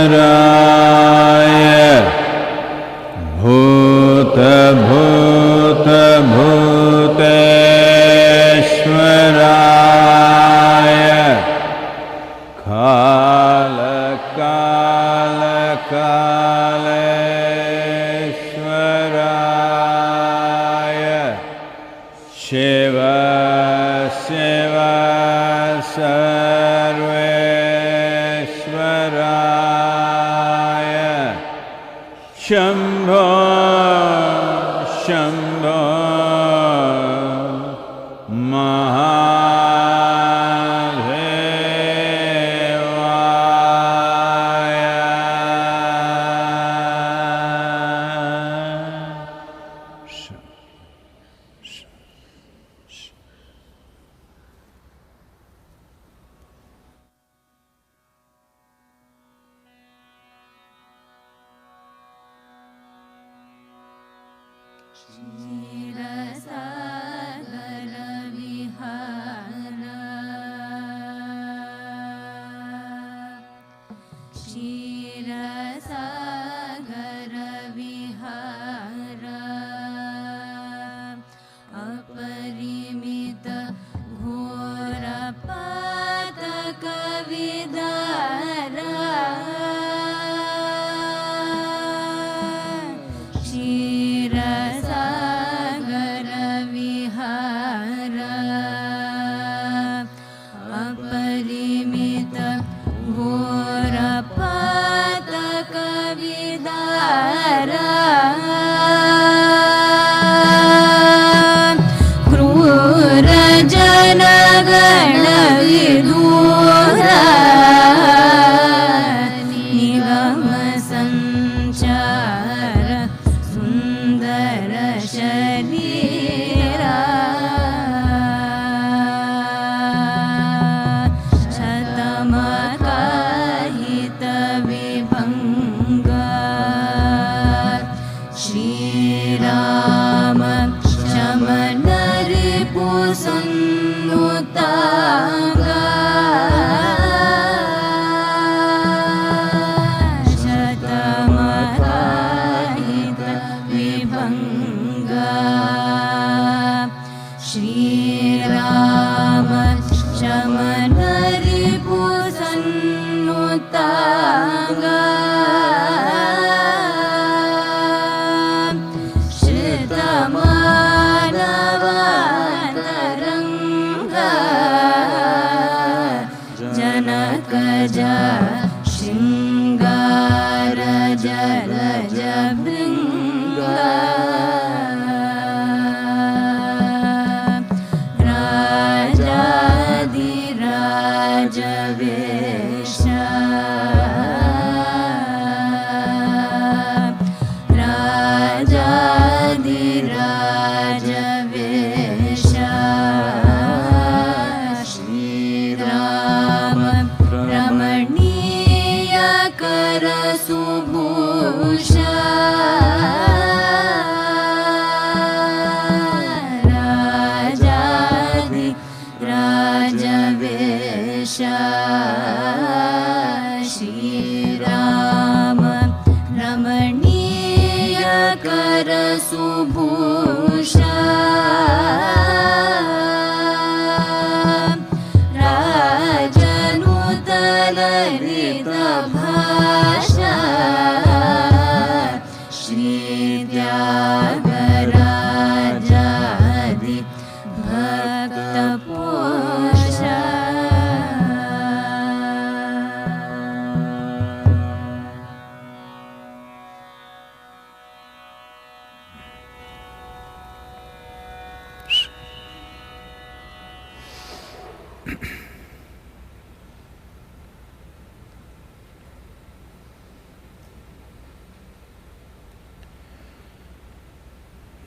योगयोगेश्वराय भूतभूतभूतेश्वराय कालकालकालेश्वराय शिव शिव सर्वेश्वराय शम्भो शम्भो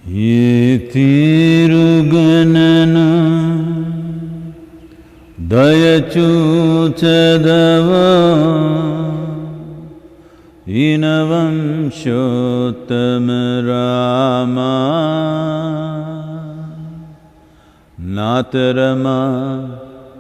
ये तिरुगणना दयचूचदव इनवंशोत्तम Rama नातरमा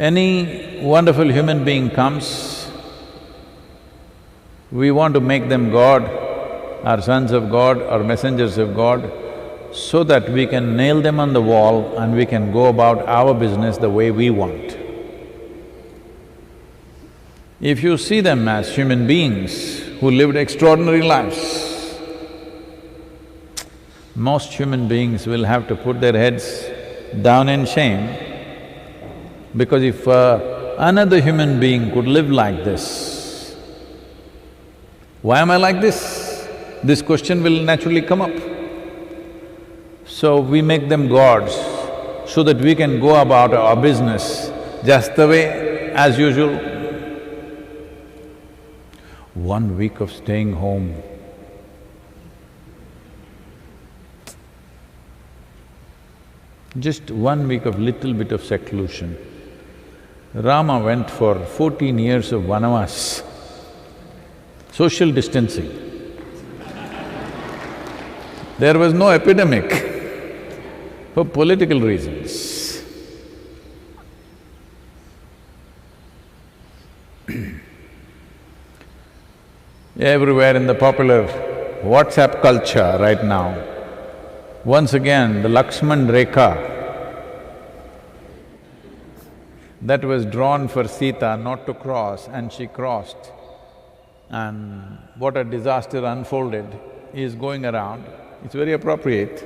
Any wonderful human being comes, we want to make them God, or sons of God or messengers of God, so that we can nail them on the wall and we can go about our business the way we want. If you see them as human beings who lived extraordinary lives, most human beings will have to put their heads down in shame, because if another human being could live like this, why am I like this? This question will naturally come up. So we make them gods so that we can go about our business just the way as usual. 1 week of staying home. Just 1 week of little bit of seclusion. Rama went for 14 years of vanavas, social distancing. There was no epidemic for political reasons. Everywhere in the popular WhatsApp culture right now, once again the Lakshman Rekha that was drawn for Sita not to cross, and she crossed, and what a disaster unfolded is going around. It's very appropriate.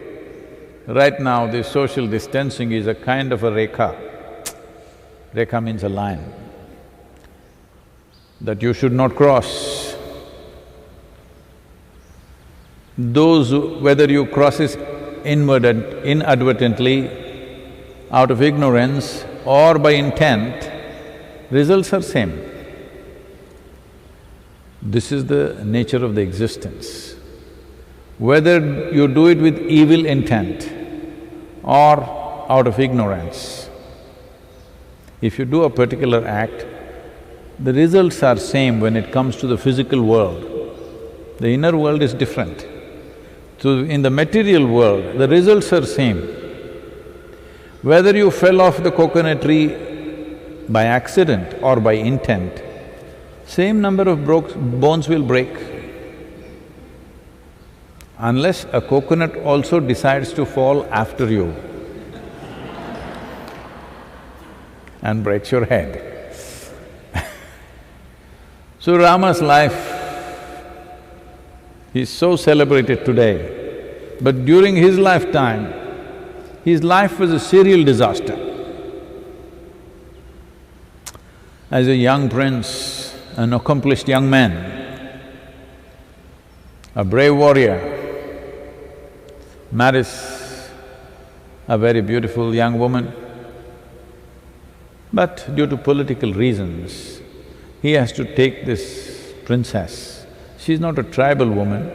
Right now, this social distancing is a kind of a rekha. Rekha means a line that you should not cross. Those who… whether you cross it inadvertently, out of ignorance or by intent, results are same. This is the nature of the existence. Whether you do it with evil intent or out of ignorance, if you do a particular act, the results are same when it comes to the physical world. The inner world is different. So in the material world, the results are same. Whether you fell off the coconut tree by accident or by intent, same number of bones will break. Unless a coconut also decides to fall after you and breaks your head. So Rama's life is so celebrated today, but during his lifetime, his life was a serial disaster. As a young prince, an accomplished young man, a brave warrior, marries a very beautiful young woman, but due to political reasons, he has to take this princess. She's not a tribal woman,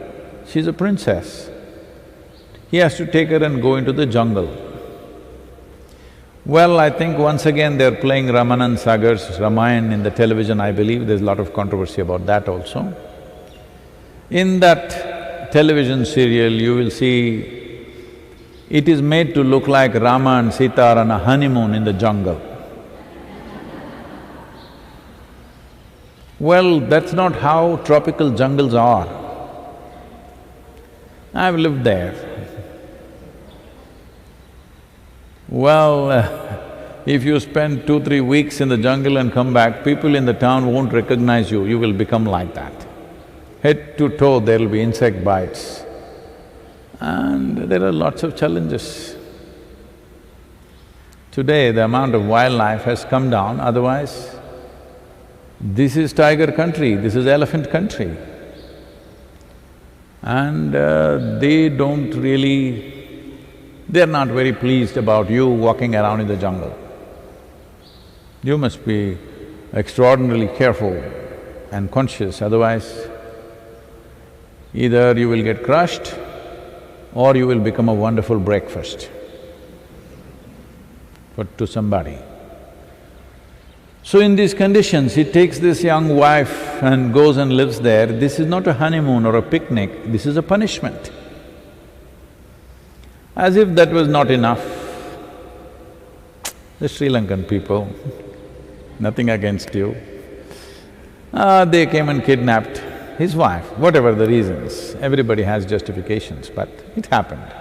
she's a princess. He has to take her and go into the jungle. Well, I think once again they're playing Ramanand Sagar's Ramayana in the television, I believe. There's a lot of controversy about that also. In that television serial, you will see it is made to look like Rama and Sita are on a honeymoon in the jungle. Well, that's not how tropical jungles are. I've lived there. Well, if you spend 2-3 weeks in the jungle and come back, people in the town won't recognize you, you will become like that. Head to toe, there'll be insect bites. And there are lots of challenges. Today, the amount of wildlife has come down, otherwise, this is tiger country, this is elephant country. And they're not very pleased about you walking around in the jungle. You must be extraordinarily careful and conscious, otherwise either you will get crushed or you will become a wonderful breakfast to somebody. So in these conditions, he takes this young wife and goes and lives there. This is not a honeymoon or a picnic, this is a punishment. As if that was not enough, the Sri Lankan people, nothing against you. They came and kidnapped his wife, whatever the reasons. Everybody has justifications, but it happened.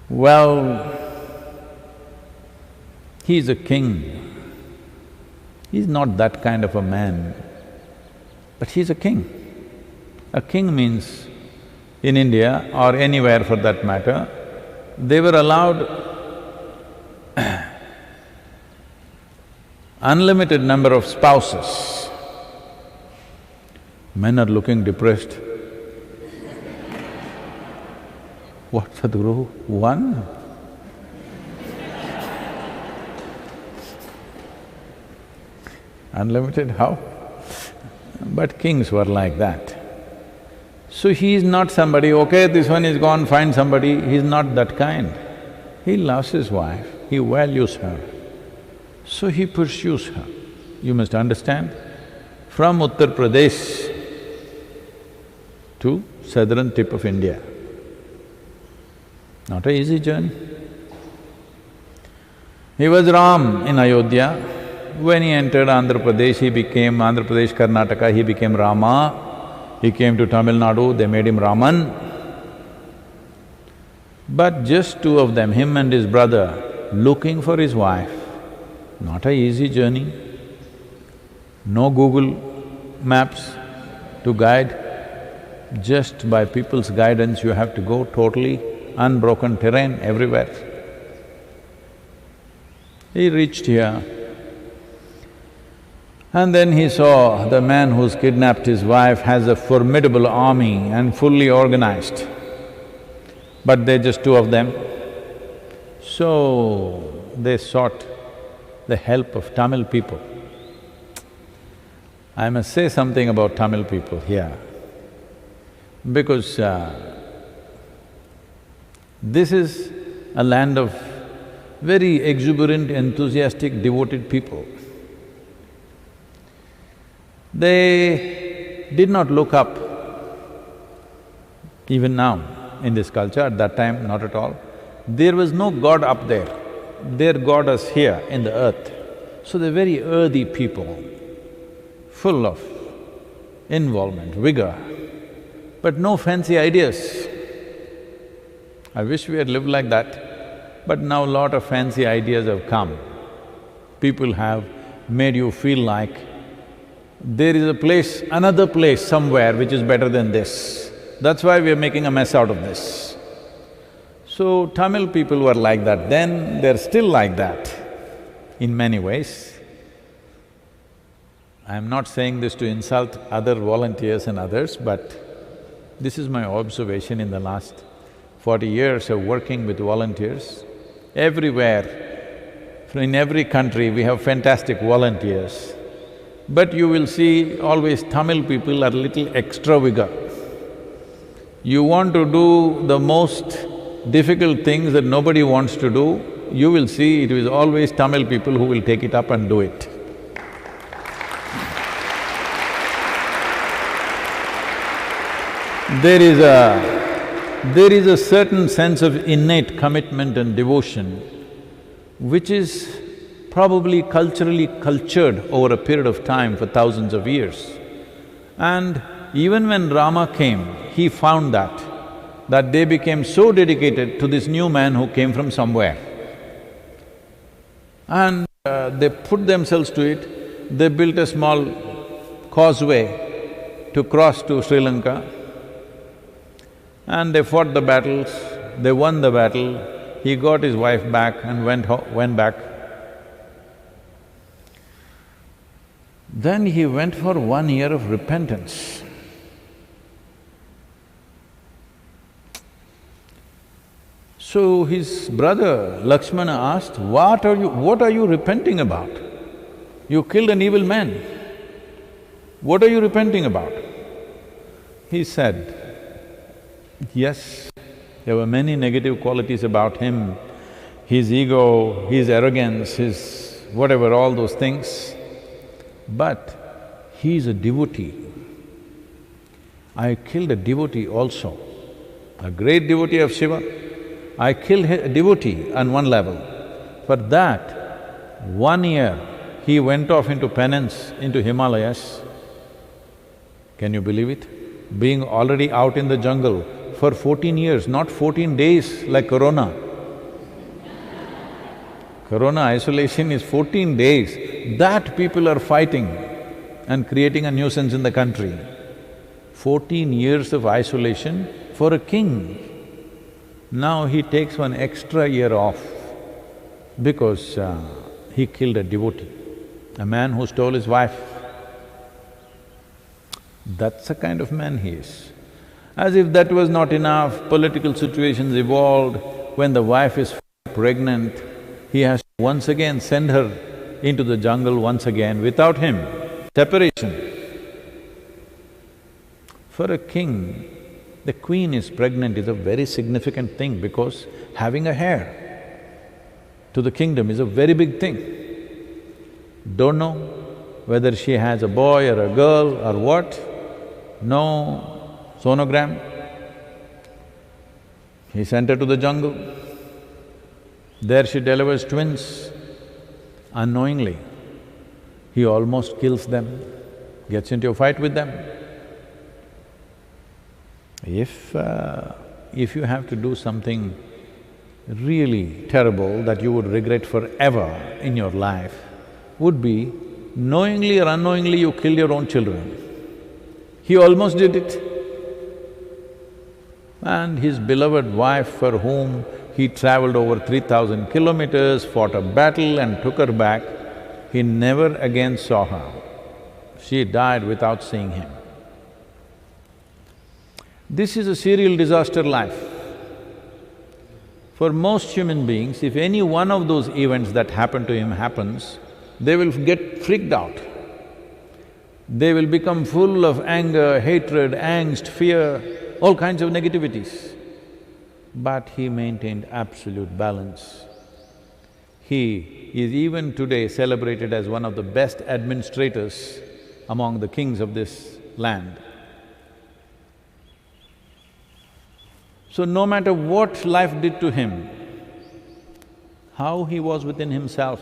Well, he's a king. He's not that kind of a man, but he's a king. A king means, in India or anywhere for that matter, they were allowed unlimited number of spouses. Men are looking depressed. What, Sadhguru? One? Unlimited, how? But kings were like that. So he is not somebody, okay, this one is gone, find somebody, he's not that kind. He loves his wife, he values her, so he pursues her. You must understand, from Uttar Pradesh to southern tip of India, not an easy journey. He was Ram in Ayodhya. When he entered Andhra Pradesh, he became Andhra Pradesh, Karnataka, he became Rama. He came to Tamil Nadu, they made him Raman. But just two of them, him and his brother, looking for his wife, not an easy journey. No Google Maps to guide. Just by people's guidance, you have to go totally unbroken terrain everywhere. He reached here, and then he saw the man who's kidnapped his wife has a formidable army and fully organized, but they're just two of them. So they sought the help of Tamil people. I must say something about Tamil people here, because this is a land of very exuberant, enthusiastic, devoted people. They did not look up, even now in this culture, at that time not at all. There was no god up there, their god is here in the earth. So they're very earthy people, full of involvement, vigor, but no fancy ideas. I wish we had lived like that, but now lot of fancy ideas have come. People have made you feel like there is a place, another place somewhere which is better than this. That's why we are making a mess out of this. So Tamil people were like that then, they're still like that in many ways. I'm not saying this to insult other volunteers and others, but this is my observation in the last 40 years of working with volunteers. Everywhere, in every country, we have fantastic volunteers. But you will see always Tamil people are little extra vigor. You want to do the most difficult things that nobody wants to do, you will see it is always Tamil people who will take it up and do it. There is a certain sense of innate commitment and devotion which is probably culturally cultured over a period of time for thousands of years. And even when Rama came, he found that they became so dedicated to this new man who came from somewhere. And they put themselves to it, they built a small causeway to cross to Sri Lanka, and they fought the battles, they won the battle, he got his wife back and went back. Then he went for 1 year of repentance. So his brother Lakshmana asked, what are you repenting about? You killed an evil man. What are you repenting about? He said, yes, there were many negative qualities about him, his ego, his arrogance, his whatever, all those things. But he is a devotee. I killed a devotee also, a great devotee of Shiva. I killed a devotee on one level. For that, 1 year, he went off into penance into Himalayas. Can you believe it? Being already out in the jungle for 14 years, not 14 days like corona. Corona isolation is 14 days. That people are fighting and creating a nuisance in the country. 14 years of isolation for a king. Now he takes one extra year off because he killed a devotee, a man who stole his wife. That's the kind of man he is. As if that was not enough, political situations evolved. When the wife is pregnant, he has to once again send her into the jungle once again without him. Separation. For a king, the queen is pregnant is a very significant thing because having a heir to the kingdom is a very big thing. Don't know whether she has a boy or a girl or what, no sonogram. He sent her to the jungle. There she delivers twins. Unknowingly, he almost kills them, gets into a fight with them. If you have to do something really terrible that you would regret forever in your life, would be knowingly or unknowingly you killed your own children. He almost did it. And his beloved wife, for whom he traveled over 3,000 kilometers, fought a battle and took her back, he never again saw her. She died without seeing him. This is a serial disaster life. For most human beings, if any one of those events that happen to him happens, they will get freaked out. They will become full of anger, hatred, angst, fear, all kinds of negativities. But he maintained absolute balance. He is even today celebrated as one of the best administrators among the kings of this land. So no matter what life did to him, how he was within himself,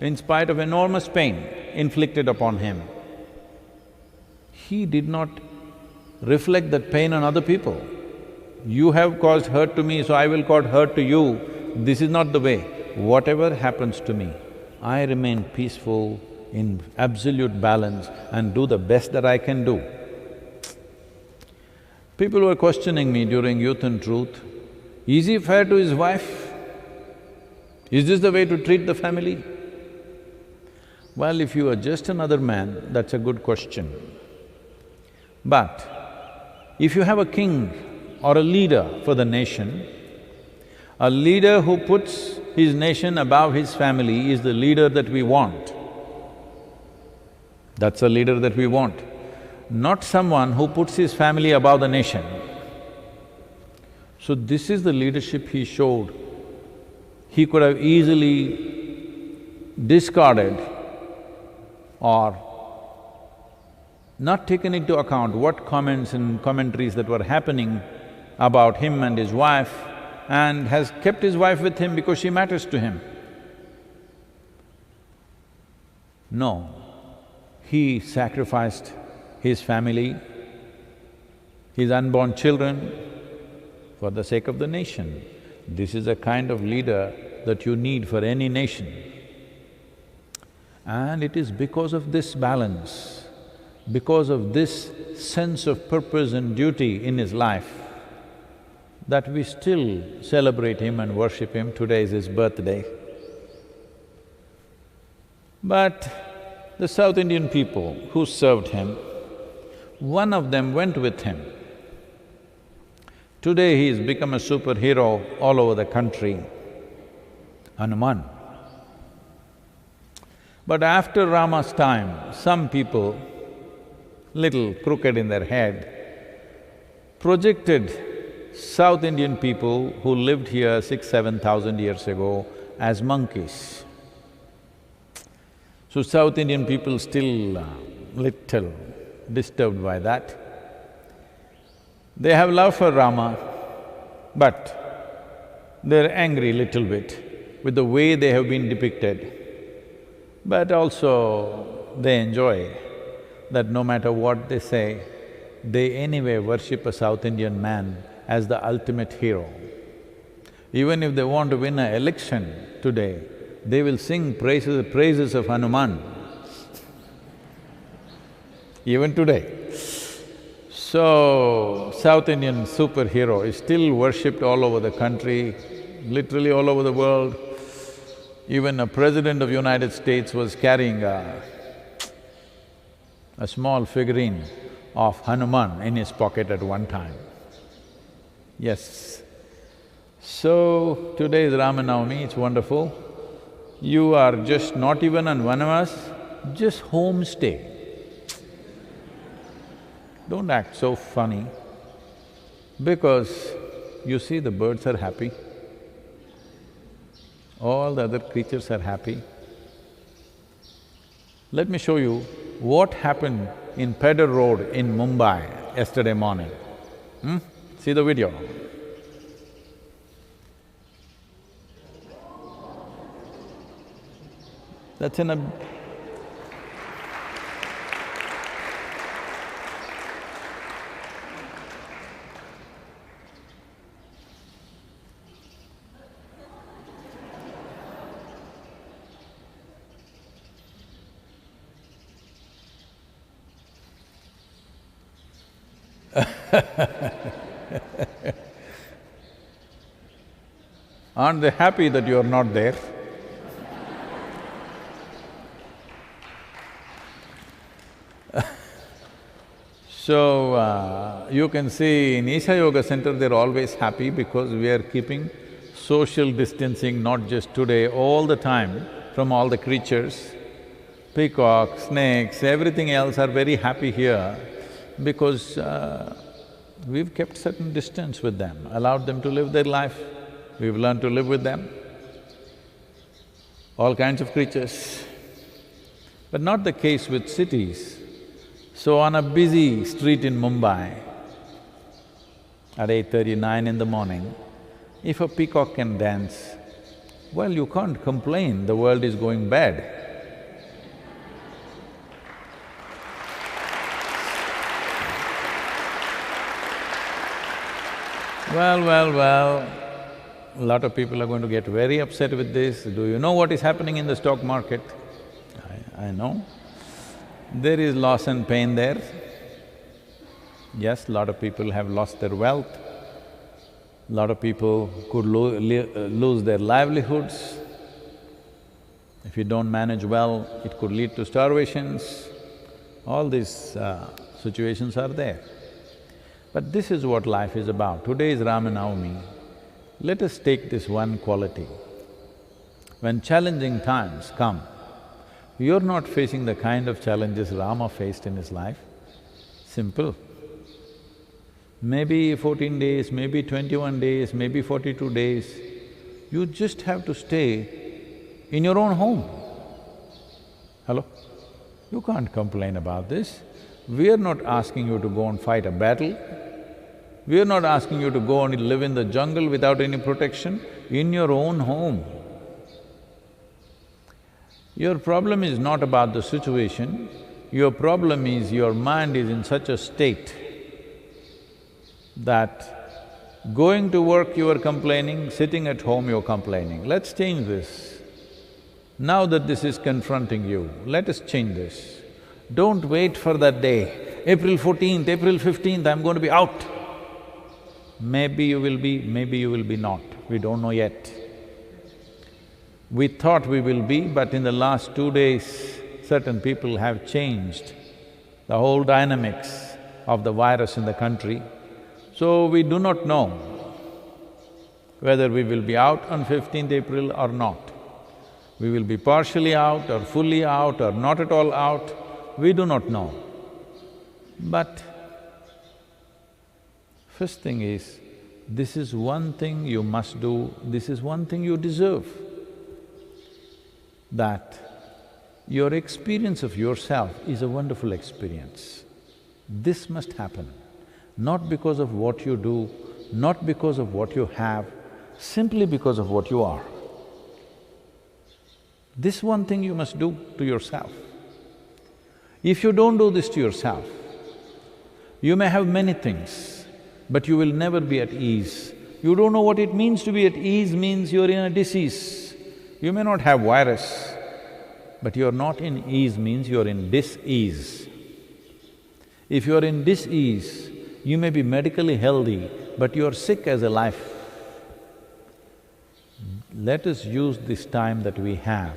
in spite of enormous pain inflicted upon him, he did not reflect that pain on other people. You have caused hurt to me, so I will cause hurt to you. This is not the way. Whatever happens to me, I remain peaceful, in absolute balance and do the best that I can do. People were questioning me during Youth and Truth, is he fair to his wife? Is this the way to treat the family? Well, if you are just another man, that's a good question. But if you have a king or a leader for the nation, a leader who puts his nation above his family is the leader that we want. That's the leader that we want, not someone who puts his family above the nation. So this is the leadership he showed. He could have easily discarded or not taken into account what comments and commentaries that were happening about him and his wife, and has kept his wife with him because she matters to him. No, he sacrificed his family, his unborn children for the sake of the nation. This is a kind of leader that you need for any nation. And it is because of this balance, because of this sense of purpose and duty in his life, that we still celebrate him and worship him. Today is his birthday. But the South Indian people who served him, one of them went with him. Today he has become a superhero all over the country, Hanuman. But after Rama's time, some people, little crooked in their head, projected South Indian people who lived here 6,000–7,000 years ago as monkeys. So South Indian people still little disturbed by that. They have love for Rama, but they're angry little bit with the way they have been depicted. But also they enjoy that no matter what they say, they anyway worship a South Indian man as the ultimate hero. Even if they want to win an election today, they will sing praises of Hanuman, even today. So, South Indian superhero is still worshipped all over the country, literally all over the world. Even a president of United States was carrying a small figurine of Hanuman in his pocket at one time. Yes. So, today is Ramnavami, it's wonderful. You are just not even on Vanavas, just homestay. Don't act so funny, because you see the birds are happy, all the other creatures are happy. Let me show you what happened in Pedder Road in Mumbai yesterday morning. See the video. That's in a… Aren't they happy that you're not there? So, you can see in Isha Yoga Center, they're always happy because we are keeping social distancing, not just today, all the time, from all the creatures. Peacocks, snakes, everything else are very happy here because we've kept certain distance with them, allowed them to live their life. We've learned to live with them, all kinds of creatures. But not the case with cities. So on a busy street in Mumbai, at 8:39 in the morning, if a peacock can dance, well, you can't complain, the world is going bad. Well, a lot of people are going to get very upset with this. Do you know what is happening in the stock market? I know. There is loss and pain there. Yes, a lot of people have lost their wealth. A lot of people could lose their livelihoods. If you don't manage well, it could lead to starvations. All these situations are there. But this is what life is about. Today is Ramnavami. Let us take this one quality. When challenging times come, you're not facing the kind of challenges Rama faced in his life. Simple. Maybe 14 days, maybe 21 days, maybe 42 days, you just have to stay in your own home. Hello? You can't complain about this. We are not asking you to go and fight a battle. We are not asking you to go and live in the jungle without any protection, in your own home. Your problem is not about the situation, your problem is your mind is in such a state that going to work you are complaining, sitting at home you're complaining. Let's change this. Now that this is confronting you, let us change this. Don't wait for that day, April 14th, April 15th, I'm going to be out. Maybe you will be not, we don't know yet. We thought we will be, but in the last 2 days, certain people have changed the whole dynamics of the virus in the country. So we do not know whether we will be out on 15th April or not. We will be partially out or fully out or not at all out, we do not know. But first thing is, this is one thing you must do, this is one thing you deserve. That your experience of yourself is a wonderful experience. This must happen, not because of what you do, not because of what you have, simply because of what you are. This one thing you must do to yourself. If you don't do this to yourself, you may have many things, but you will never be at ease. You don't know what it means to be at ease, means you're in a disease. You may not have virus, but you're not in ease means you're in dis-ease. If you're in dis-ease, you may be medically healthy, but you're sick as a life. Let us use this time that we have.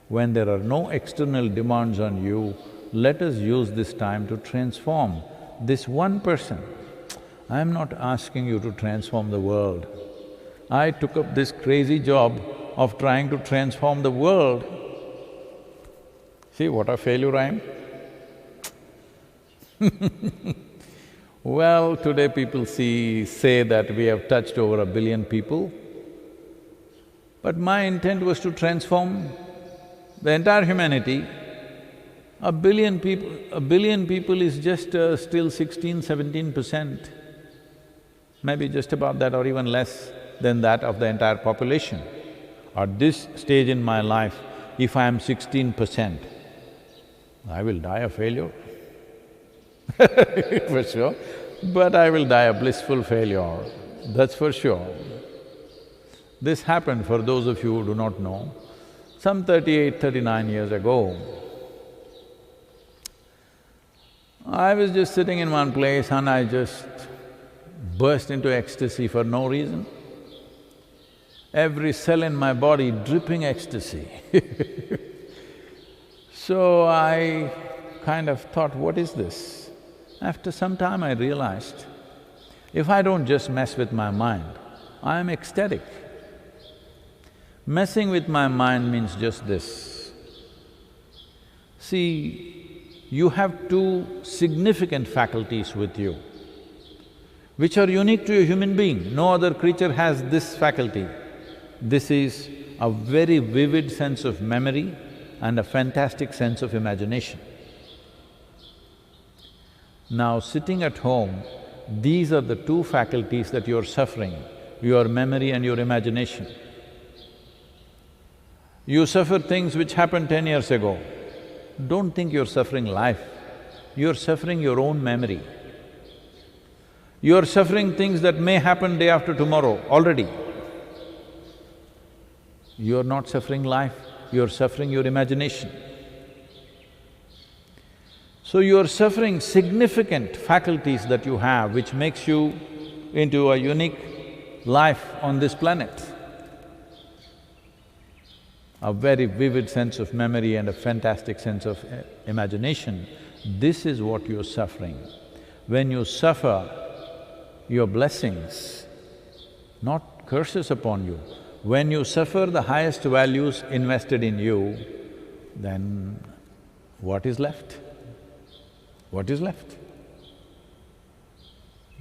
When there are no external demands on you, let us use this time to transform this one person. I'm not asking you to transform the world. I took up this crazy job of trying to transform the world. See what a failure I am? Well, today people say that we have touched over 1 billion people, but my intent was to transform the entire humanity. 1 billion people is just still 16–17%, maybe just about that or even less than that of the entire population. At this stage in my life, if I am 16%, I will die a failure for sure, but I will die a blissful failure, that's for sure. This happened, for those of you who do not know, some 38–39 years ago. I was just sitting in one place and I just burst into ecstasy for no reason. Every cell in my body dripping ecstasy. So I kind of thought, what is this? After some time I realized, if I don't just mess with my mind, I am ecstatic. Messing with my mind means just this. See, you have two significant faculties with you, which are unique to a human being. No other creature has this faculty. This is a very vivid sense of memory and a fantastic sense of imagination. Now, sitting at home, these are the two faculties that you're suffering, your memory and your imagination. You suffer things which happened 10 years ago. Don't think you're suffering life, you're suffering your own memory. You're suffering things that may happen day after tomorrow already. You're not suffering life, you're suffering your imagination. So you're suffering significant faculties that you have, which makes you into a unique life on this planet. A very vivid sense of memory and a fantastic sense of imagination. This is what you're suffering. When you suffer, your blessings, not curses upon you. When you suffer the highest values invested in you, then what is left? What is left?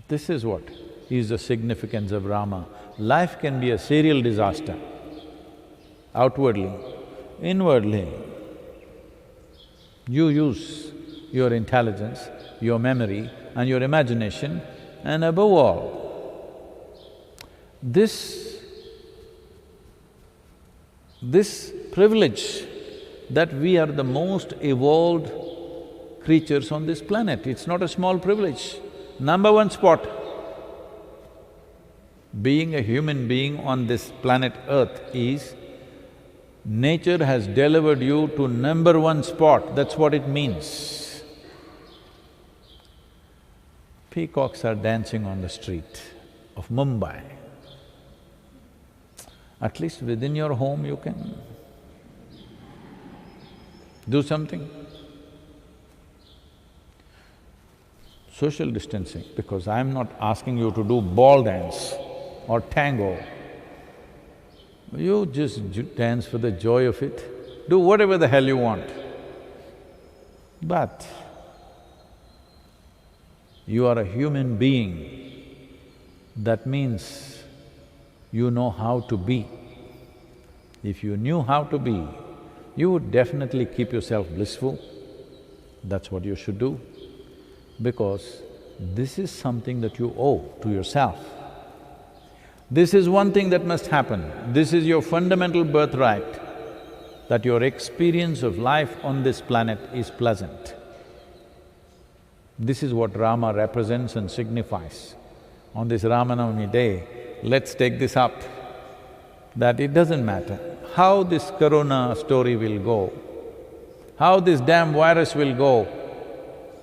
This is what is the significance of Rama. Life can be a serial disaster, outwardly, inwardly. You use your intelligence, your memory and your imagination, and above all, this privilege that we are the most evolved creatures on this planet. It's not a small privilege. Number one spot. Being a human being on this planet Earth is, nature has delivered you to number one spot, that's what it means. Peacocks are dancing on the street of Mumbai. At least within your home you can do something. Social distancing, because I'm not asking you to do ball dance or tango. You just dance for the joy of it, do whatever the hell you want. But you are a human being, that means you know how to be. If you knew how to be, you would definitely keep yourself blissful. That's what you should do, because this is something that you owe to yourself. This is one thing that must happen. This is your fundamental birthright. that your experience of life on this planet is pleasant. This is what Rama represents and signifies. On this Ramnavami day, let's take this up, that it doesn't matter how this corona story will go, how this damn virus will go,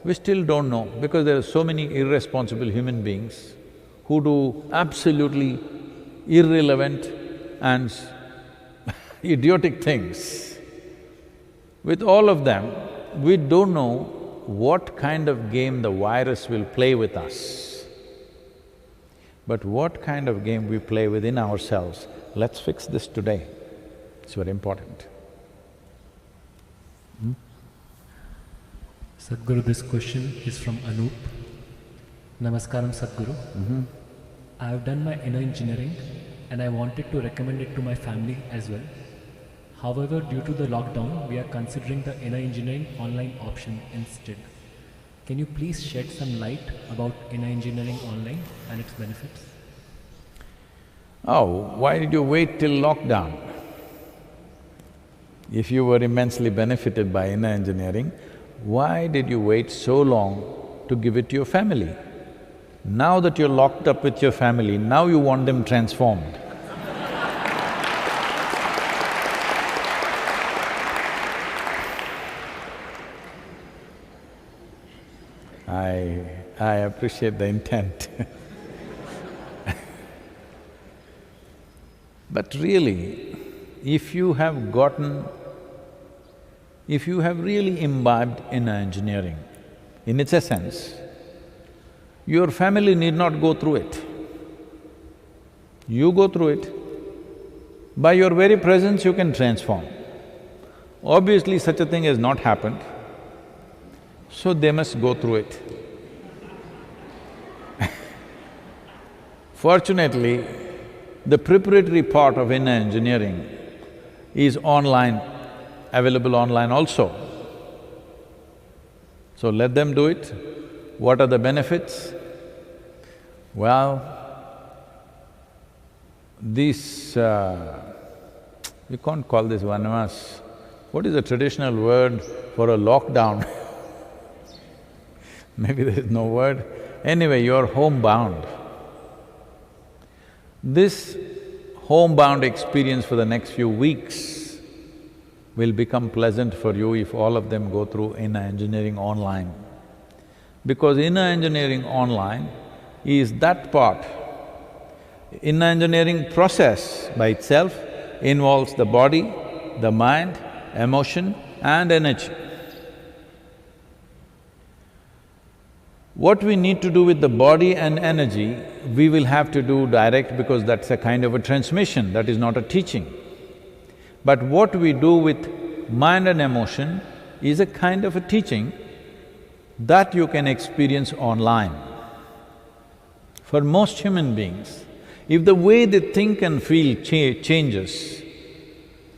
we still don't know because there are so many irresponsible human beings who do absolutely irrelevant and idiotic things. With all of them, we don't know what kind of game the virus will play with us. But what kind of game we play within ourselves, let's fix this today. It's very important. Sadhguru, this question is from Anup. Namaskaram, Sadhguru. I have done my inner engineering and I wanted to recommend it to my family as well. However, due to the lockdown, we are considering the inner engineering online option instead. Can you please shed some light about inner engineering online and its benefits? Oh, why did you wait till lockdown? If you were immensely benefited by inner engineering, why did you wait so long to give it to your family? Now that you're locked up with your family, now you want them transformed. I appreciate the intent but really, if you have really imbibed inner engineering in its essence, your family need not go through it. You go through it. By your very presence, you can transform. Obviously, such a thing has not happened, so they must go through it. Fortunately, the preparatory part of inner engineering is online, available online also. So let them do it. What are the benefits? Well, this… we can't call this vanavas. What is the traditional word for a lockdown? Maybe there is no word. Anyway, you're homebound. This homebound experience for the next few weeks will become pleasant for you if all of them go through inner engineering online. Because inner engineering online is that part. Inner engineering process by itself involves the body, the mind, emotion and energy. What we need to do with the body and energy, we will have to do direct because that's a kind of a transmission, that is not a teaching. But what we do with mind and emotion is a kind of a teaching that you can experience online. For most human beings, if the way they think and feel changes,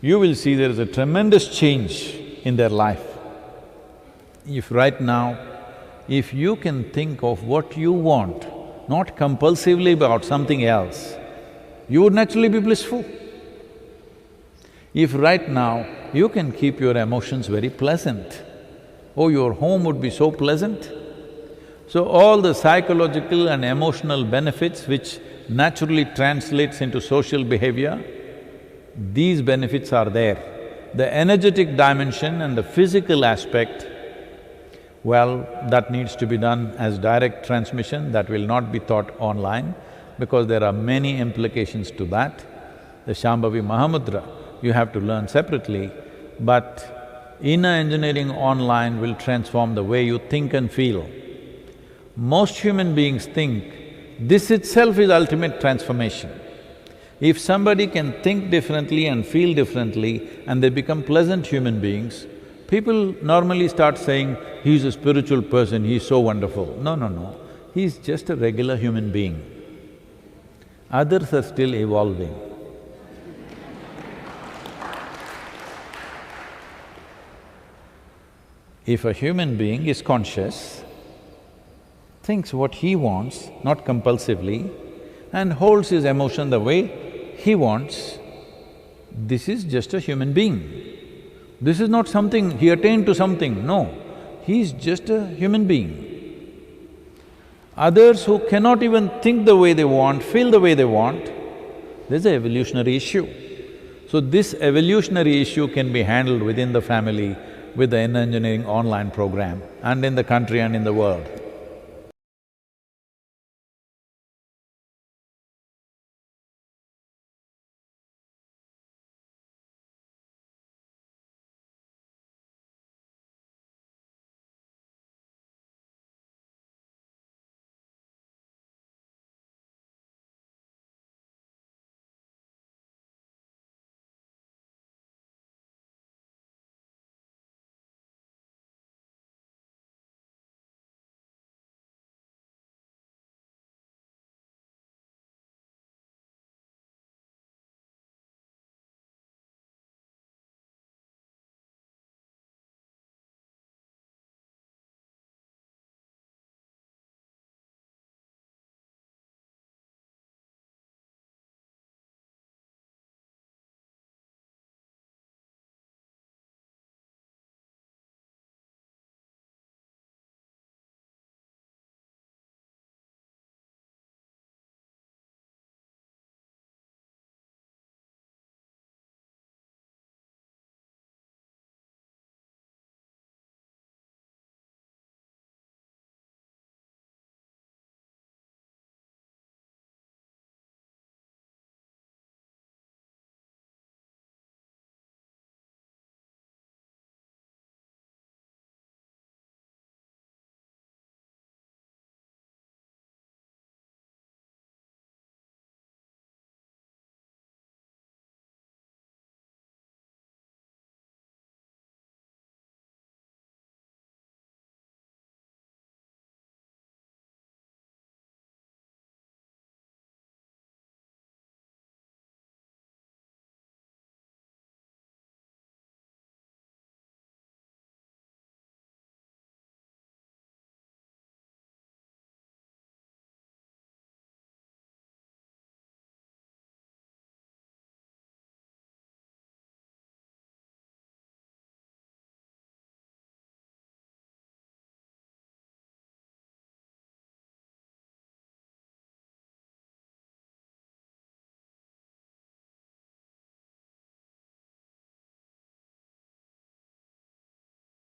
you will see there is a tremendous change in their life. If right now, if you can think of what you want, not compulsively about something else, you would naturally be blissful. If right now you can keep your emotions very pleasant, oh, your home would be so pleasant. So all the psychological and emotional benefits which naturally translates into social behavior, these benefits are there. The energetic dimension and the physical aspect, well, that needs to be done as direct transmission, that will not be taught online because there are many implications to that. The Shambhavi Mahamudra, you have to learn separately, but inner engineering online will transform the way you think and feel. Most human beings think this itself is ultimate transformation. If somebody can think differently and feel differently and they become pleasant human beings, people normally start saying, he's a spiritual person, he's so wonderful. No, no, no, he's just a regular human being. Others are still evolving. If a human being is conscious, thinks what he wants, not compulsively, and holds his emotion the way he wants, this is just a human being. This is not something, he attained to something, no. He's just a human being. Others who cannot even think the way they want, feel the way they want, there's an evolutionary issue. So this evolutionary issue can be handled within the family with the engineering online program and in the country and in the world.